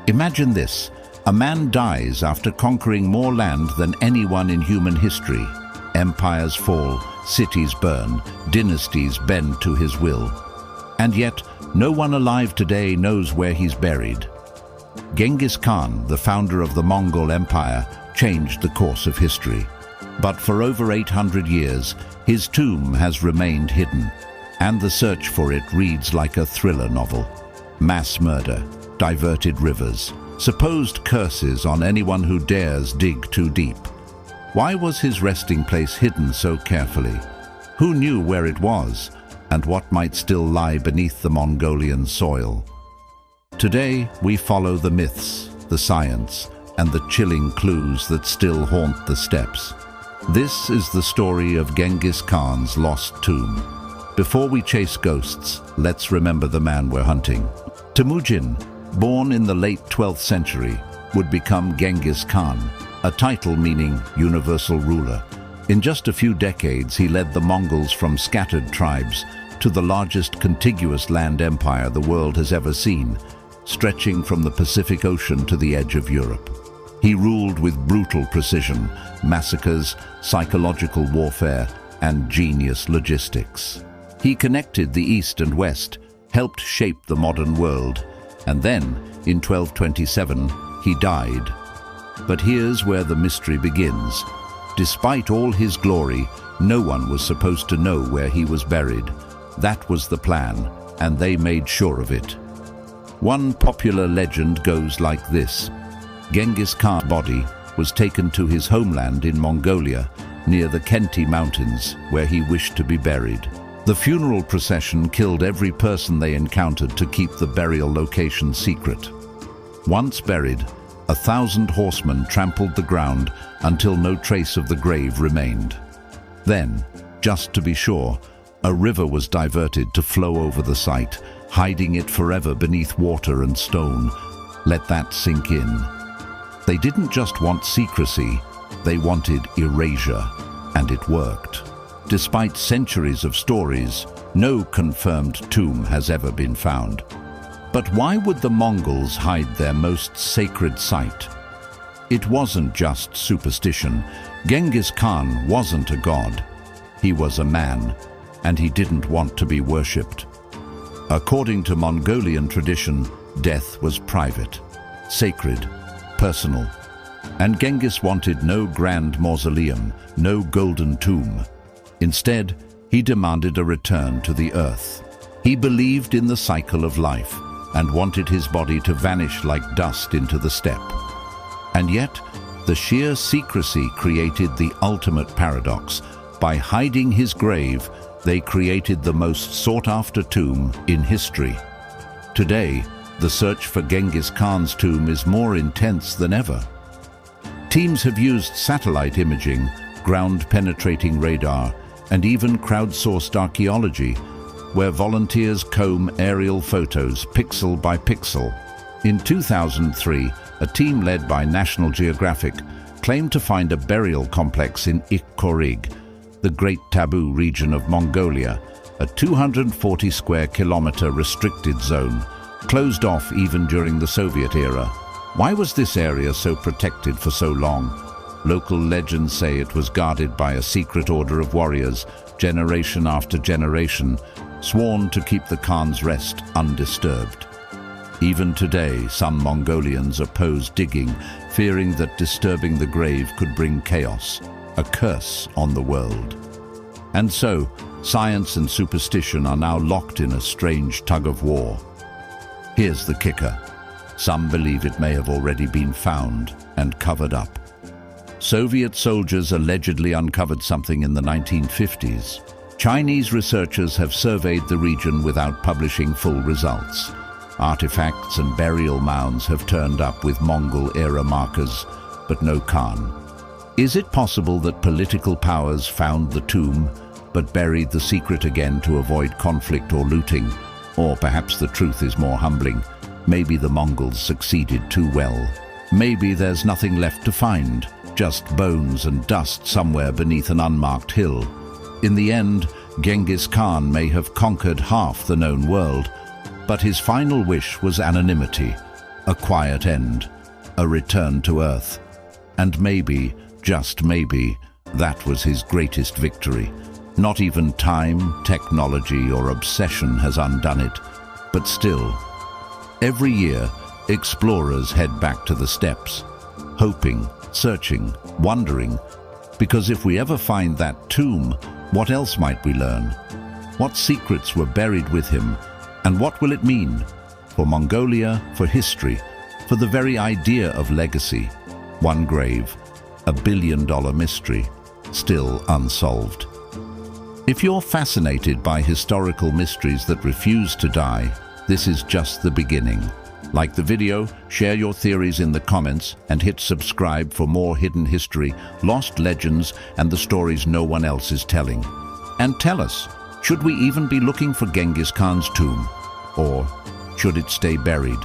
Imagine this: a man dies after conquering more land than anyone in human history. Empires fall, cities burn, dynasties bend to his will. And yet, no one alive today knows where he's buried. Genghis Khan, the founder of the Mongol Empire, changed the course of history. But for over 800 years, his tomb has remained hidden, and the search for it reads like a thriller novel. Mass murder, diverted rivers, supposed curses on anyone who dares dig too deep. Why was his resting place hidden so carefully? Who knew where it was, and what might still lie beneath the Mongolian soil? Today, we follow the myths, the science, and the chilling clues that still haunt the steppes. This is the story of Genghis Khan's lost tomb. Before we chase ghosts, let's remember the man we're hunting. Temujin, born in the late 12th century, would become Genghis Khan, a title meaning universal ruler. In just a few decades, he led the Mongols from scattered tribes to the largest contiguous land empire the world has ever seen, stretching from the Pacific Ocean to the edge of Europe. He ruled with brutal precision, massacres, psychological warfare, and genius logistics. He connected the East and West, helped shape the modern world, and then, in 1227, he died. But here's where the mystery begins. Despite all his glory, no one was supposed to know where he was buried. That was the plan, and they made sure of it. One popular legend goes like this: Genghis Khan's body was taken to his homeland in Mongolia, near the Khenti Mountains, where he wished to be buried. The funeral procession killed every person they encountered to keep the burial location secret. Once buried, 1,000 horsemen trampled the ground until no trace of the grave remained. Then, just to be sure, a river was diverted to flow over the site, hiding it forever beneath water and stone. Let that sink in. They didn't just want secrecy, they wanted erasure, and it worked. Despite centuries of stories, no confirmed tomb has ever been found. But why would the Mongols hide their most sacred site? It wasn't just superstition. Genghis Khan wasn't a god. He was a man, and he didn't want to be worshipped. According to Mongolian tradition, death was private, sacred, personal. And Genghis wanted no grand mausoleum, no golden tomb. Instead, he demanded a return to the earth. He believed in the cycle of life and wanted his body to vanish like dust into the steppe. And yet, the sheer secrecy created the ultimate paradox. By hiding his grave, they created the most sought-after tomb in history. Today, the search for Genghis Khan's tomb is more intense than ever. Teams have used satellite imaging, ground-penetrating radar, and even crowdsourced archaeology, where volunteers comb aerial photos pixel by pixel. In 2003, a team led by National Geographic claimed to find a burial complex in Ikkorig, the Great Taboo region of Mongolia, a 240 square kilometer restricted zone, closed off even during the Soviet era. Why was this area so protected for so long? Local legends say it was guarded by a secret order of warriors, generation after generation, sworn to keep the Khan's rest undisturbed. Even today, some Mongolians oppose digging, fearing that disturbing the grave could bring chaos, a curse on the world. And so, science and superstition are now locked in a strange tug-of-war. Here's the kicker. Some believe it may have already been found and covered up. Soviet soldiers allegedly uncovered something in the 1950s. Chinese researchers have surveyed the region without publishing full results. Artifacts and burial mounds have turned up with Mongol-era markers, but no Khan. Is it possible that political powers found the tomb, but buried the secret again to avoid conflict or looting? Or perhaps the truth is more humbling. Maybe the Mongols succeeded too well. Maybe there's nothing left to find, just bones and dust somewhere beneath an unmarked hill. In the end, Genghis Khan may have conquered half the known world, but his final wish was anonymity. a quiet end, a return to Earth. And maybe, just maybe, that was his greatest victory. Not even time, technology, or obsession has undone it. But still, every year, explorers head back to the steppes, hoping, searching, wondering, because if we ever find that tomb, what else might we learn? What secrets were buried with him, and what will it mean for Mongolia, for history, for the very idea of legacy? One grave, a billion-dollar mystery, still unsolved. If you're fascinated by historical mysteries that refuse to die, this is just the beginning. Like the video, share your theories in the comments, and hit subscribe for more hidden history, lost legends, and the stories no one else is telling. And tell us, should we even be looking for Genghis Khan's tomb? Or should it stay buried?